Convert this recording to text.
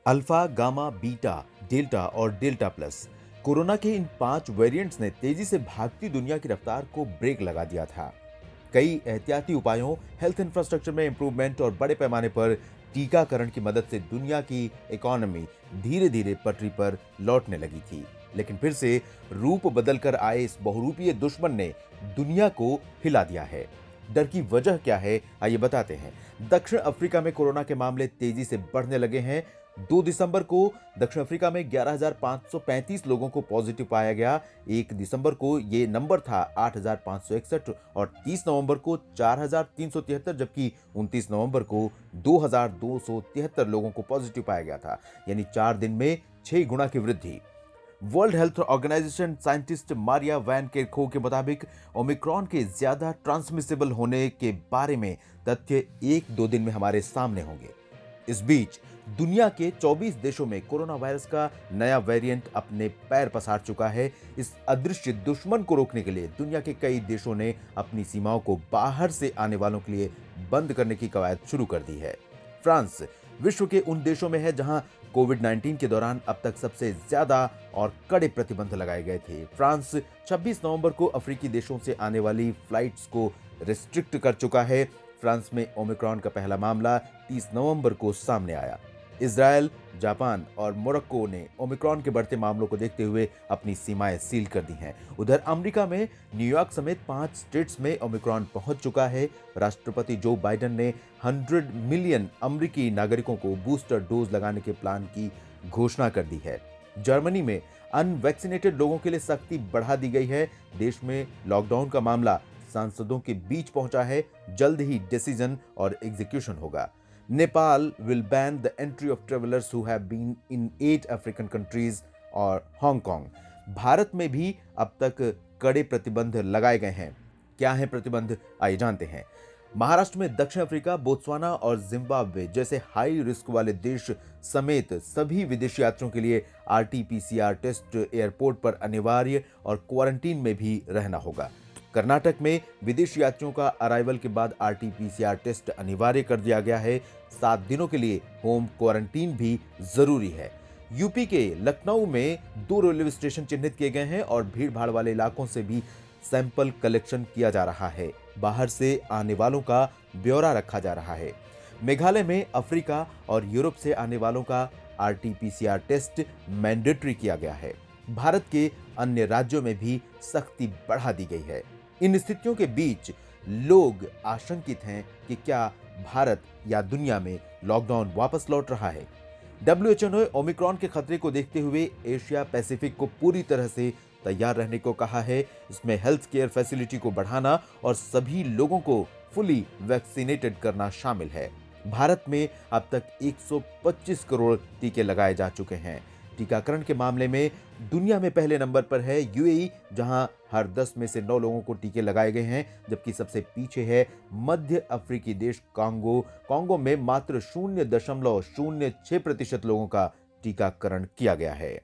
Alpha, gamma, beta, delta और delta plus corona के इन 5 variants ने तेजी से भागती दुनिया की रफ्तार को ब्रेक लगा दिया था। कई एहतियाती उपायों, हेल्थ इंफ्रास्ट्रक्चर में इंप्रूवमेंट और बड़े पैमाने पर टीकाकरण की मदद से दुनिया की इकोनॉमी धीरे धीरे पटरी पर लौटने लगी थी। लेकिन फिर से रूप बदलकर आए इस बहुरूपीय दुश्मन ने दुनिया को हिला दिया है। डर की वजह क्या है, आइए बताते हैं। दक्षिण अफ्रीका में कोरोना के मामले तेजी से बढ़ने लगे हैं। 2 दिसंबर को दक्षिण अफ्रीका में 11,535 लोगों को पॉजिटिव पाया गया। 1 दिसंबर को ये नंबर था 8,561 और 30 नवंबर को 4,373, जबकि 29 नवंबर को 2,273 लोगों को पॉजिटिव पाया गया था। यानी 4 दिन में 6 गुना की वृद्धि। World Health Organization scientist Maria Van Kerkhove के मुताबिक ओमिक्रॉन के ज्यादा ट्रांसमिसेबल होने के बारे में तथ्य 1-2 दिन में हमारे सामने होंगे। इस बीच दुनिया के 24 देशों में कोरोना वायरस का नया वेरिएंट अपने पैर पसार चुका है। इस अदृश्य दुश्मन को रोकने के लिए दुनिया के कई देशों ने अपनी सीमाओं को बाहर से आने वालों के लिए बंद करने की कवायद शुरू कर दी है। फ्रांस विश्व के उन देशों में है जहां कोविड-19 के दौरान अब तक सबसे ज्यादा और कड़े प्रतिबंध लगाए गए थे। फ्रांस 26 नवंबर को अफ्रीकी देशों से आने वाली फ्लाइट्स को रिस्ट्रिक्ट कर चुका है। फ्रांस में ओमिक्रॉन का पहला मामला 30 नवंबर को सामने आया। इजरायल, जापान और मोरक्को ने ओमिक्रॉन के बढ़ते मामलों को देखते हुए अपनी सीमाएं सील कर दी हैं। उधर अमेरिका में न्यूयॉर्क समेत 5 स्टेट्स में ओमिक्रॉन पहुंच चुका है। राष्ट्रपति जो बाइडेन ने 100 मिलियन अमेरिकी नागरिकों को बूस्टर डोज लगाने के प्लान की घोषणा कर दी है। जर्मनी में अनवैक्सीनेटेड लोगों के लिए सख्ती बढ़ा दी गई है। देश में लॉकडाउन का मामला सांसदों के बीच पहुंचा है। जल्द ही डिसीजन और एग्जीक्यूशन होगा। Nepal will ban the entry of travelers who have been in 8 African countries और हांगकांग। भारत में भी अब तक कड़े प्रतिबंध लगाए गए हैं। क्या है प्रतिबंध, आइए जानते हैं। महाराष्ट्र में दक्षिण अफ्रीका, बोत्सवाना और जिम्बाब्वे जैसे हाई रिस्क वाले देश समेत सभी विदेशी यात्रियों के लिए RT-PCR टेस्ट एयरपोर्ट पर अनिवार्य और क्वारंटीन में भी रहना होगा। कर्नाटक में विदेशी यात्रियों का अराइवल के बाद RT-PCR टेस्ट अनिवार्य कर दिया गया है। 7 दिनों के लिए होम क्वारंटीन भी जरूरी है। यूपी के लखनऊ में 2 रेलवे स्टेशन चिन्हित किए गए हैं और भीड़ भाड़ वाले इलाकों से भी सैंपल कलेक्शन किया जा रहा है। बाहर से आने वालों का ब्यौरा रखा जा रहा है। मेघालय में अफ्रीका और यूरोप से आने वालों का RT-PCR टेस्ट मैंडेटरी किया गया है। भारत के अन्य राज्यों में भी सख्ती बढ़ा दी गई है। इन स्थितियों के बीच लोग आशंकित हैं कि क्या भारत या दुनिया में लॉकडाउन वापस लौट रहा है। WHO ने ओमिक्रॉन के खतरे को देखते हुए एशिया पैसिफिक को पूरी तरह से तैयार रहने को कहा है। इसमें हेल्थ केयर फैसिलिटी को बढ़ाना और सभी लोगों को फुली वैक्सीनेटेड करना शामिल है। भारत में अब तक 125 करोड़ टीके लगाए जा चुके हैं। टीकाकरण के मामले में दुनिया में पहले नंबर पर है UAE, जहां हर 10 में से 9 लोगों को टीके लगाए गए हैं, जबकि सबसे पीछे है मध्य अफ्रीकी देश कांगो। कांगो में मात्र 0.06% लोगों का टीकाकरण किया गया है।